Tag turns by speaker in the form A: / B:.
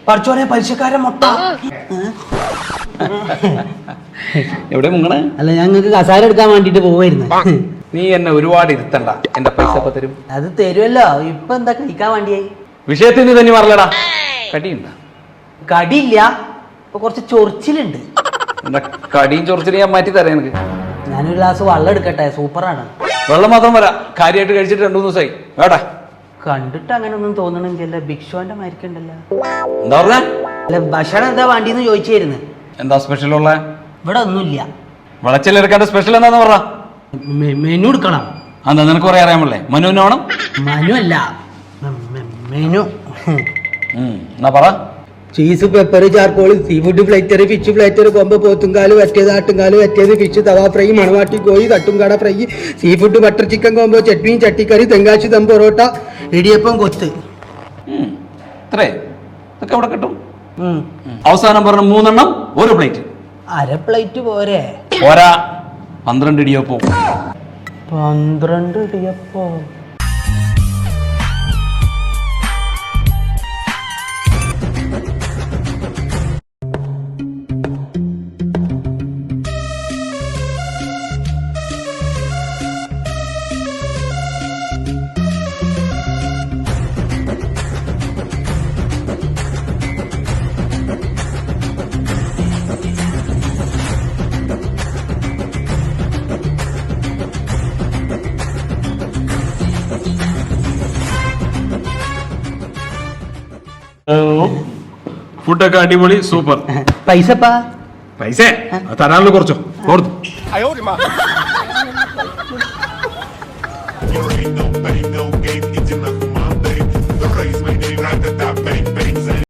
A: പഠിച്ചോനെ പലിശക്കാരൻ മുട്ട.
B: എവിടെ മുങ്ങണേ?
A: അല്ല ഞങ്ങൾക്ക് കസാര എടുക്കാൻ വേണ്ടിട്ട് പോവായിരുന്നു.
B: നീ എന്നെ ഒരുപാട് ഇരുത്തണ്ട, എന്റെ പൈസ ഇപ്പൊ തരും.
A: അത് തരുമല്ലോ. ഇപ്പൊ എന്താ കഴിക്കാൻ വേണ്ടിയായി?
B: വിഷയത്തിൽ നീ തന്നെ പറഞ്ഞടാ. കടിയുണ്ട?
A: കടിയില്ല, ഇപ്പൊ കുറച്ച് ചൊറിച്ചിലുണ്ട്.
B: എന്താ കടിയും ചൊറിച്ചിലും ഞാൻ മാറ്റി തരാം എനിക്ക്.
A: ഞാനൊരു ഗ്ലാസ് വെള്ളം എടുക്കട്ടെ, സൂപ്പറാണ്.
B: വെള്ളം മാത്രം വരാം, കാര്യമായിട്ട് കഴിച്ചിട്ട് 2-3 ദിവസമായി. വേടാ
A: കണ്ടിട്ട് അങ്ങനെ ഒന്നും തോന്നണെങ്കിലല്ല, ബിഗ് ഷോന്റെ മാരിക്കുണ്ടല്ലോ.
B: എന്താ പറഞ്ഞ?
A: അല്ല ഭക്ഷണം എന്താ വേണ്ടിന്ന് ചോദിച്ചായിരുന്നു.
B: എന്താ സ്പെഷ്യൽ ഉള്ള?
A: ഇവിടെ ഒന്നുമില്ല.
B: വിളച്ചിലെടുക്കാന്റെ സ്പെഷ്യൽ എന്താന്ന് പറ.
A: മെനു എടുക്കണം.
B: എന്താ നിനക്ക് കുറെ അറിയാമല്ലേ? മനുവിന് വേണം.
A: മനു അല്ല, മെനു.
B: എന്നാ പറ.
A: Cheese, pepper, charcoal, sea food plater, fish plater, കൊമ്പ്, പോത്തുംകാല് വറ്റിയത്, ആട്ടുംകാല് വറ്റിയത്, ഫിഷ് തവ ഫ്രൈ, മണവാട്ടി കോഴി, തട്ടുംകാട fry, sea food, butter chicken combo, ചട്നിയും ചട്ടിക്കറി, തെങ്കാശി ദം പൊറോട്ട, ഇടിയപ്പം, കൊത്ത്.
B: ഇത്രേ ഇതൊക്കെ അവിടെ കിട്ടും. അവസാനം പറഞ്ഞ 3 എണ്ണം 1 പ്ലേറ്റ്.
A: അര പ്ലേറ്റ് പോരെ?
B: പോരാ, 12 ഇടിയപ്പം.
A: 12 ഇടിയപ്പം.
C: ഫുഡൊക്കെ അടിപൊളി, സൂപ്പർ.
A: പൈസ
C: പൈസ തരാനുള്ള കുറച്ചോ കൊടുത്തു.